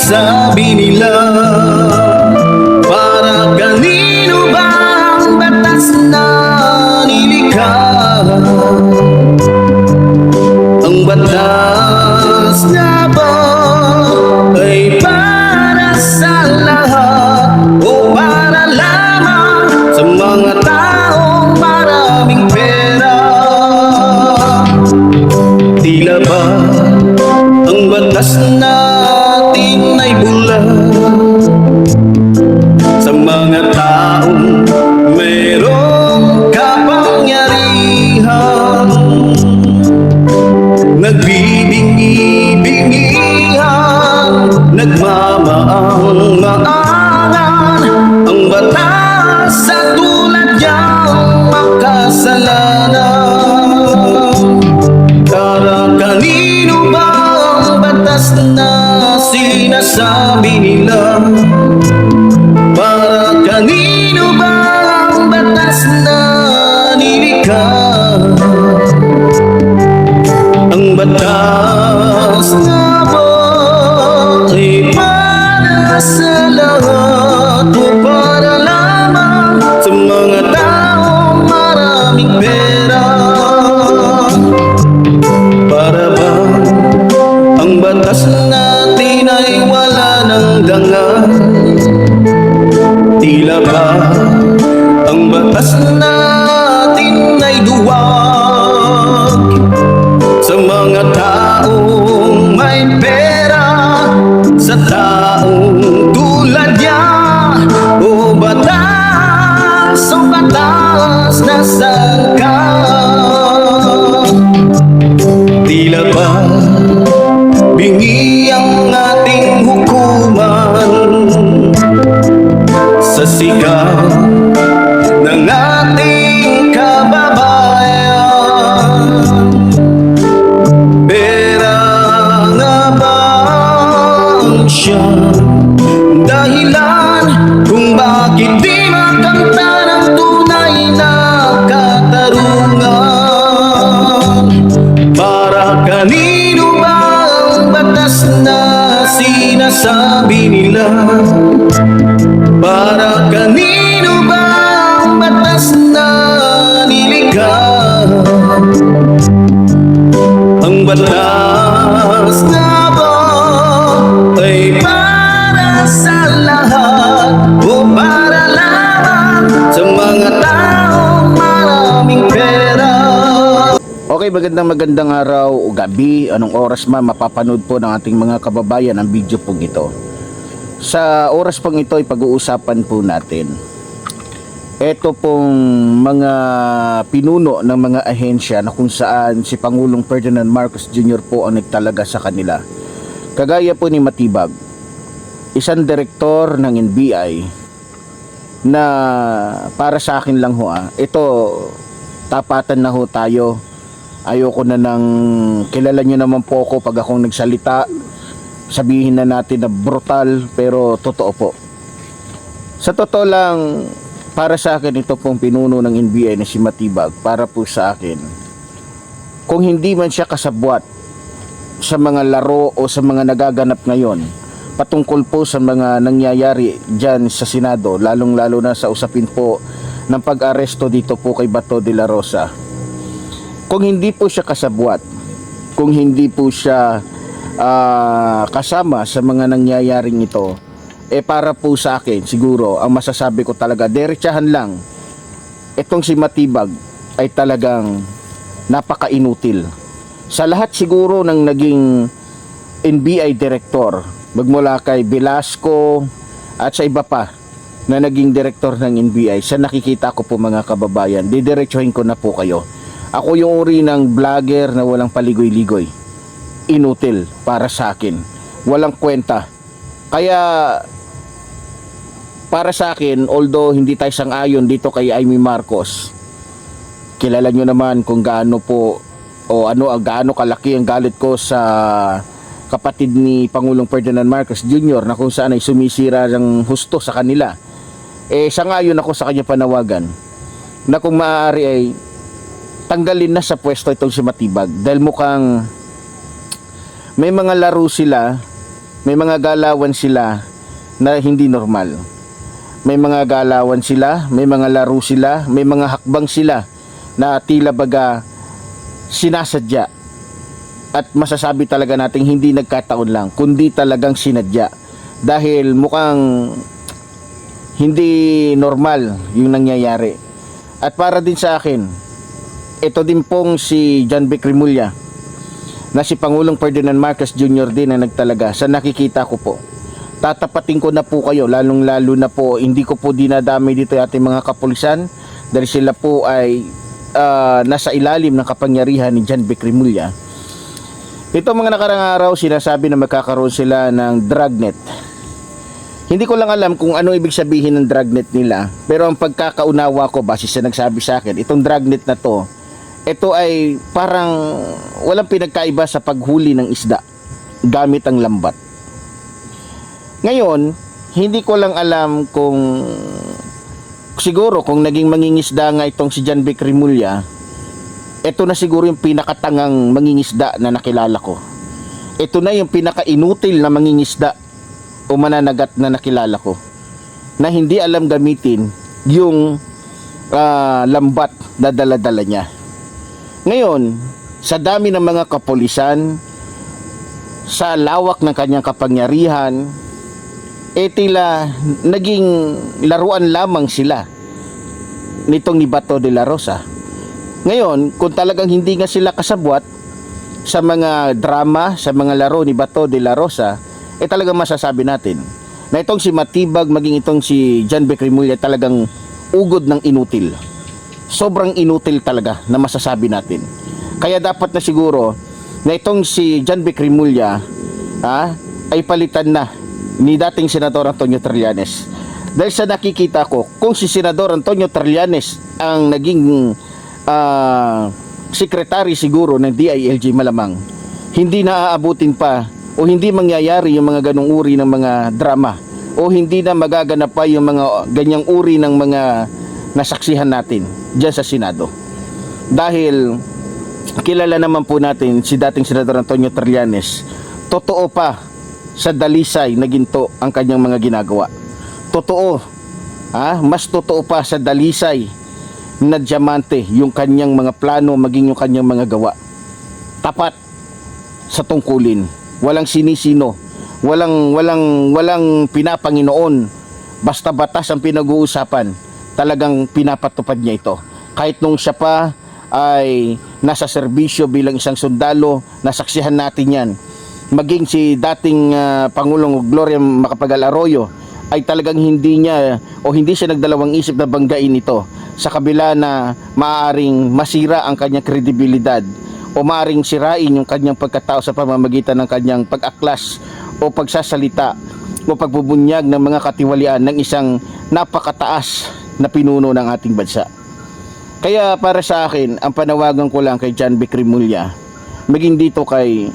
sinasabi nila. Para kanino ba ang batas na nilikha? Ang batas na ba ay para sa lahat o para lamang sa mga taong maraming pera? Tila ba ang batas natin ay bulag sa mga taong mayroong kapangyarihan, nagbibingi-bingihan, nagmamaang-maangan ang batas sa tulad niyang makasalanan. Para kanino ba ang batas na sinasabi nila? Para kanino ba ang batas na nilikha? Ang batas na ba ay para sa lahat o para lamang sa mga taong maraming pera? Para ba ang batas natin ay wala ng dangal? Tila ba ang batas natin ay duwag sa mga taong may pera, sa taong tulad niya? O batas na sangka? Tila ba bingi ang ating hukuman sa sigaw ng ating kababayan? Pera nga ba ang siyang dahilan kung bakit di makanta ng tunay na katarungan? Para kanino ba ang batas na sinasabi nila? Para kanino ba ang batas na nilikha? Ang batas na ba ay para sa lahat o para lamang sa mga taong maraming pera? Okay, magandang araw o gabi, anong oras man mapapanood po ng ating mga kababayan ang video po ito. Sa oras pong ito ay pag-uusapan po natin ito pong mga pinuno ng mga ahensya na kung saan si Pangulong Ferdinand Marcos Jr. po ang nagtalaga sa kanila. Kagaya po ni Matibag, isang direktor ng NBI na para sa akin lang ho ito tapatan na ho tayo. Ayoko na nang kilala nyo naman po ako pag akong nagsalita. Sabihin na natin na brutal pero totoo po. Sa totoo lang, para sa akin ito pong pinuno ng NBI na si Matibag, para po sa akin, kung hindi man siya kasabwat sa mga laro o sa mga nagaganap ngayon patungkol po sa mga nangyayari dyan sa Senado, lalong lalo na sa usapin po ng pag-aresto dito po kay Bato de la Rosa, kung hindi po siya kasabwat, kung hindi po siya kasama sa mga nangyayaring ito, para po sa akin siguro ang masasabi ko talaga, diretsahan lang, itong si Matibag ay talagang napaka-inutil sa lahat siguro ng naging NBI director, magmula kay Velasco at sa iba pa na naging director ng NBI. Sa nakikita ko po mga kababayan, didiretsuhin ko na po kayo. Ako yung uri ng vlogger na walang paligoy-ligoy, inutil para sa akin, walang kwenta. Kaya para sa akin, although hindi tayo sang-ayon dito kay Amy Marcos, kilala nyo naman kung gaano po o gaano kalaki ang galit ko sa kapatid ni Pangulong Ferdinand Marcos Jr. na kung saan ay sumisira ng husto sa kanila. Sang-ayon ako sa kanya panawagan na kung maaari ay tanggalin na sa pwesto itong si Matibag, dahil mukhang may mga laro sila may mga galawan sila na hindi normal. May mga galawan sila, may mga laro sila, may mga hakbang sila na tila baga sinasadya. At masasabi talaga natin hindi nagkataon lang, kundi talagang sinadya. Dahil mukhang hindi normal yung nangyayari. At para din sa akin, ito din pong si John Vic Remulla na si Pangulong Ferdinand Marcos Jr. din na nagtalaga sa nakikita ko po. Tatapatin ko na po kayo, lalong lalo na po hindi ko po dinadami dito yung ating mga kapulisan dahil sila po ay nasa ilalim ng kapangyarihan ni John Vic Remulla. Ito mga nakarang araw sinasabi na magkakaroon sila ng dragnet. Hindi ko lang alam kung ano ibig sabihin ng dragnet nila, pero ang pagkakaunawa ko base sa nagsabi sa akin, itong dragnet na to, ito ay parang walang pinagkaiba sa paghuli ng isda gamit ang lambat. Ngayon, hindi ko lang alam kung siguro kung naging mangingisda nga itong si John Vic Remulla, ito na siguro yung pinakatangang mangingisda na nakilala ko. Ito na yung pinakainutil na mangingisda o mananagat na nakilala ko na hindi alam gamitin yung lambat na dala-dala niya. Ngayon, sa dami ng mga kapulisan, sa lawak ng kanyang kapangyarihan, tila naging laruan lamang sila nitong ni Bato de la Rosa. Ngayon, kung talagang hindi nga sila kasabwat sa mga drama, sa mga laro ni Bato de la Rosa, talagang masasabi natin na itong si Matibag maging itong si John Vic Remulla talagang ugod ng inutil. Sobrang inutil talaga na masasabi natin. Kaya dapat na siguro na itong si John Vic Remulla ay palitan na ni dating Senador Antonio Trillanes. Dahil sa nakikita ko, kung si Senador Antonio Trillanes ang naging secretary siguro ng DILG malamang, hindi na aabutin pa o hindi mangyayari yung mga ganong uri ng mga drama o hindi na magaganap pa yung mga ganyang uri ng mga nasaksihan natin dyan sa Senado. Dahil kilala naman po natin si dating Senador Antonio Trillanes, totoo pa sa dalisay na ginto ang kanyang mga ginagawa. Totoo, mas totoo pa sa dalisay na diamante yung kanyang mga plano maging yung kanyang mga gawa. Tapat sa tungkulin, walang sinisino, walang pinapanginoon, basta batas ang pinag-uusapan, talagang pinapatupad niya ito. Kahit nung siya pa ay nasa serbisyo bilang isang sundalo, nasaksihan natin yan. Maging si dating Pangulong Gloria Macapagal Arroyo ay talagang hindi siya nagdalawang isip na banggain ito sa kabila na maaaring masira ang kanyang kredibilidad o maaaring sirain yung kanyang pagkatao sa pamamagitan ng kanyang pag-aklas o pagsasalita o pagbubunyag ng mga katiwalian ng isang napakataas na pinuno ng ating bansa. Kaya para sa akin, ang panawagan ko lang kay John Vic Remulla, maging dito kay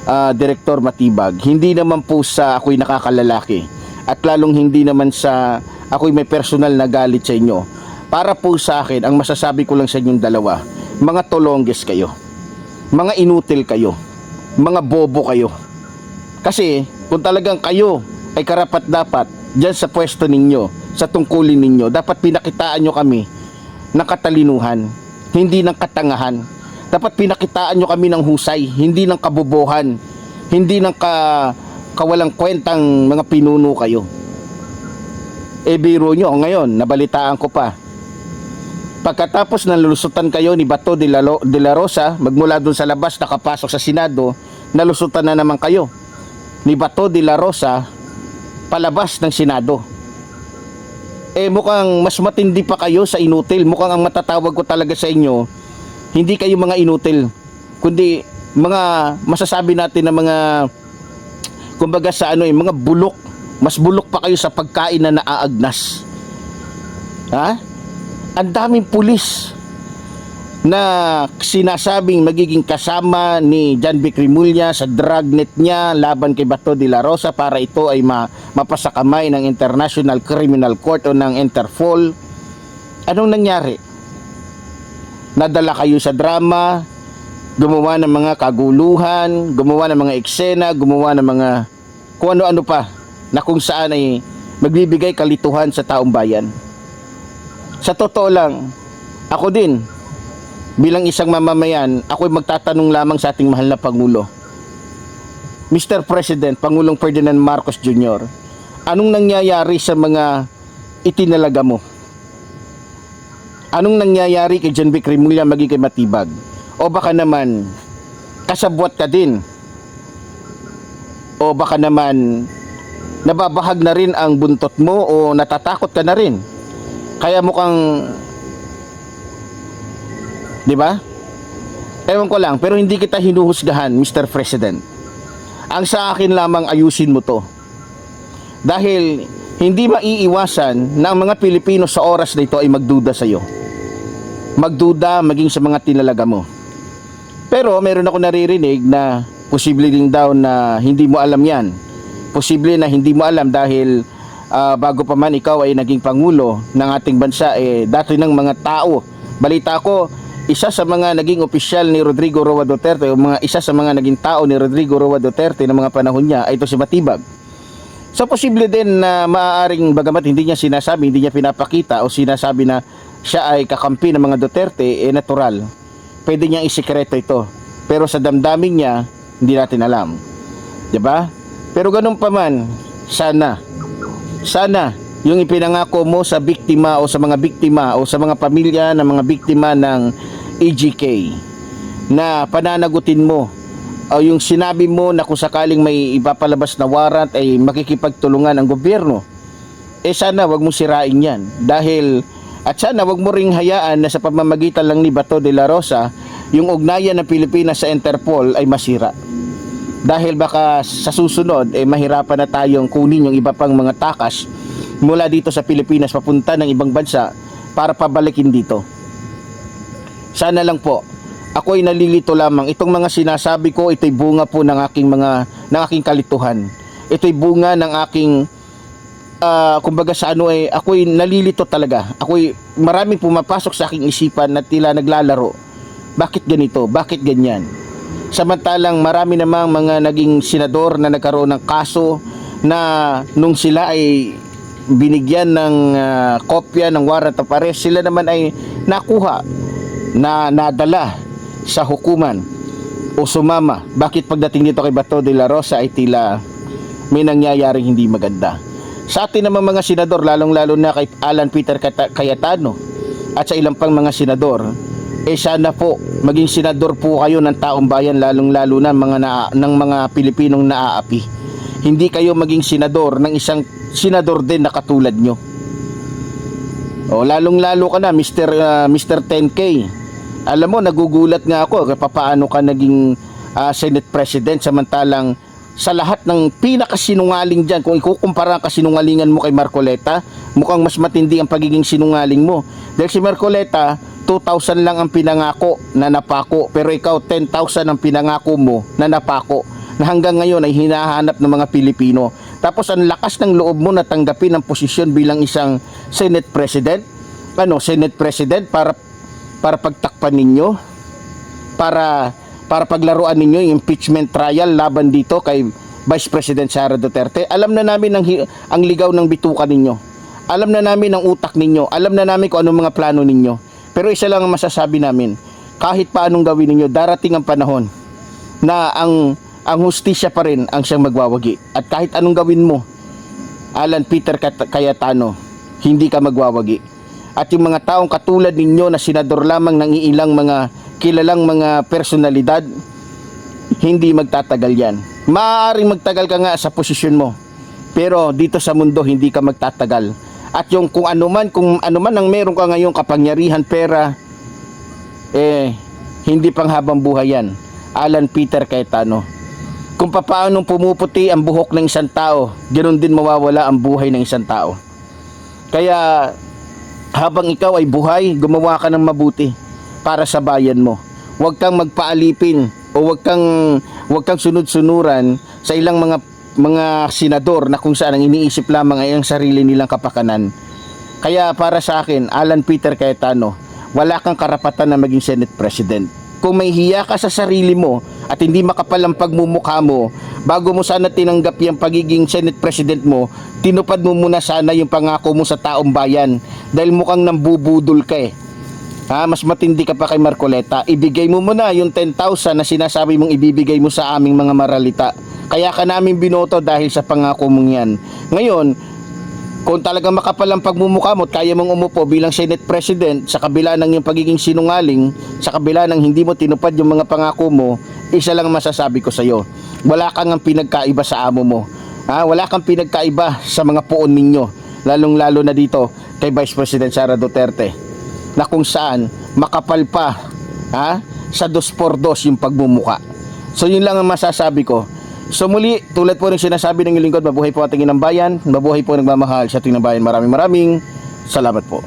Director Matibag, hindi naman po sa ako'y nakakalalaki at lalong hindi naman sa ako'y may personal na galit sa inyo. Para po sa akin, ang masasabi ko lang sa inyong dalawa, mga tolongges kayo, mga inutil kayo, mga bobo kayo. Kasi kung talagang kayo ay karapat dapat dyan sa pwesto ninyo, sa tungkulin ninyo, dapat pinakitaan nyo kami ng katalinuhan, hindi ng katangahan. Dapat pinakitaan nyo kami ng husay, hindi ng kabobohan, hindi ng kawalang kwentang mga pinuno kayo. Biro nyo ngayon, nabalitaan ko pa, pagkatapos nalusutan kayo ni Bato de la Rosa, magmula dun sa labas nakapasok sa Senado, nalusutan na naman kayo ni Bato de la Rosa palabas ng Senado. Mukhang mas matindi pa kayo sa inutil. Mukhang ang matatawag ko talaga sa inyo, hindi kayo mga inutil, kundi mga masasabi natin na mga kumbaga sa mga bulok. Mas bulok pa kayo sa pagkain na naaagnas. Ang daming pulis na sinasabing magiging kasama ni John Vic Remulla sa dragnet niya laban kay Bato de la Rosa para ito ay mapasakamay ng International Criminal Court o ng Interpol. Anong nangyari? Nadala kayo sa drama, gumawa ng mga kaguluhan, gumawa ng mga eksena, gumawa ng mga kung ano-ano pa na kung saan ay magbibigay kalituhan sa taong bayan. Sa totoo lang, ako din, bilang isang mamamayan, ako'y magtatanong lamang sa ating mahal na Pangulo. Mr. President, Pangulong Ferdinand Marcos Jr., anong nangyayari sa mga itinalaga mo? Anong nangyayari kay John Vic Remulla maging kay Matibag? O baka naman, kasabwat ka din? O baka naman, nababahag na rin ang buntot mo o natatakot ka na rin? Kaya mukhang, di ba? Ewan ko lang, pero hindi kita hinuhusgahan, Mr. President. Ang sa akin lamang, ayusin mo to. Dahil hindi maiiwasan na ang mga Pilipino sa oras na ito ay magduda sa iyo. Magduda maging sa mga tinalaga mo. Pero meron ako naririnig na posible din daw na hindi mo alam yan. Posible na hindi mo alam dahil bago pa man ikaw ay naging pangulo ng ating bansa, dati ng mga tao. Balita ko, isa sa mga naging opisyal ni Rodrigo Roa Duterte, o isa sa mga naging tao ni Rodrigo Roa Duterte ng mga panahon niya ay ito si Matibag. So posible din na maaaring bagamat hindi niya sinasabi, hindi niya pinapakita o sinasabi na siya ay kakampi ng mga Duterte, natural. Pwede niyang isikreto ito. Pero sa damdamin niya, hindi natin alam. 'Di ba? Pero ganun pa man, sana yung ipinangako mo sa biktima o sa mga biktima o sa mga pamilya ng mga biktima ng EGK na pananagutin mo o yung sinabi mo na kung sakaling may ipapalabas na warrant ay makikipagtulungan ang gobyerno, sana wag mo sirain yan. Dahil at sana wag mo ring hayaan na sa pamamagitan lang ni Bato de la Rosa yung ugnayan ng Pilipinas sa Interpol ay masira. Dahil baka sa susunod mahirapan na tayong kunin yung iba pang mga takas mula dito sa Pilipinas papunta ng ibang bansa para pabalikin dito. Sana lang po, ako'y nalilito lamang. Itong mga sinasabi ko, ito'y bunga po ng aking kalituhan. Ito'y bunga ng aking kumbaga sa ako'y nalilito talaga. Ako'y maraming pumapasok sa aking isipan na tila naglalaro. Bakit ganito? Bakit ganyan? Samantalang marami namang mga naging senador na nagkaroon ng kaso na nung sila ay binigyan ng kopya ng warrant of arrest, sila naman ay nakuha na nadala sa hukuman o sumama. Bakit pagdating dito kay Bato de la Rosa ay tila may nangyayaring hindi maganda? Sa atin naman mga senador, lalong-lalo na kay Alan Peter Cayetano at sa ilang pang mga senador, sana po maging senador po kayo ng taong bayan, lalong-lalo na ng mga Pilipinong naaapi. Hindi kayo maging senador ng isang senador din na katulad nyo. O lalong-lalo ka na Mr. 10K. Alam mo, nagugulat nga ako paano ka naging Senate President samantalang sa lahat ng pinakasinungaling dyan, kung ikukumpara ang kasinungalingan mo kay Marcoleta, mukhang mas matindi ang pagiging sinungaling mo. Dahil si Marcoleta 2,000 lang ang pinangako na napako, pero ikaw 10,000 ang pinangako mo na napako, na hanggang ngayon ay hinahanap ng mga Pilipino. Tapos ang lakas ng loob mo na tanggapin ang posisyon bilang isang Senate President. Senate President para pagtakpan ninyo, para paglaruan ninyo yung impeachment trial laban dito kay Vice President Sara Duterte. Alam na namin ang ligaw ng bituka ninyo. Alam na namin ang utak ninyo. Alam na namin kung anong mga plano ninyo. Pero isa lang ang masasabi namin, kahit pa anong gawin ninyo, darating ang panahon na ang hustisya pa rin ang siyang magwawagi. At kahit anong gawin mo, Alan Peter Cayetano, hindi ka magwawagi. At yung mga taong katulad ninyo na senador lamang ng iilang mga kilalang mga personalidad, hindi magtatagal yan. Maaaring magtagal ka nga sa posisyon mo, pero dito sa mundo hindi ka magtatagal. At yung kung ano man ang meron ka ngayong kapangyarihan, pera, hindi pang habang buhay yan. Alan Peter Cayetano. Kung paano pumuputi ang buhok ng isang tao, ganoon din mawawala ang buhay ng isang tao. Kaya habang ikaw ay buhay, gumawa ka ng mabuti para sa bayan mo. Huwag kang magpaalipin o huwag kang sunod-sunuran sa ilang mga senador na kung saan ang iniisip lamang ay ang sarili nilang kapakanan. Kaya para sa akin, Alan Peter Cayetano, wala kang karapatan na maging Senate President. Kung may hiya ka sa sarili mo at hindi makapal ang pagmumukha mo bago mo sana tinanggap yung pagiging Senate President mo, tinupad mo muna sana yung pangako mo sa taong bayan dahil mukhang nambubudol ka eh. Mas matindi ka pa kay Marcoleta. Ibigay mo muna yung 10,000 na sinasabi mong ibibigay mo sa aming mga maralita. Kaya ka namin binoto dahil sa pangako mong yan. Ngayon, kung talagang makapal ang pagmumukha mo at kaya mong umupo bilang Senate President sa kabila ng yung pagiging sinungaling, sa kabila ng hindi mo tinupad yung mga pangako mo, isa lang masasabi ko sa iyo. Wala kang ang pinagkaiba sa amo mo. Wala kang pinagkaiba sa mga puon ninyo. Lalong-lalo na dito kay Vice President Sara Duterte. Na kung saan makapal pa sa 2x2 yung pagmumuka. So yun lang ang masasabi ko. So muli, tulad po ng sinasabi ng lingkod, mabuhay po ating inang bayan, mabuhay po nagmamahal sa ating bayan. Maraming salamat po.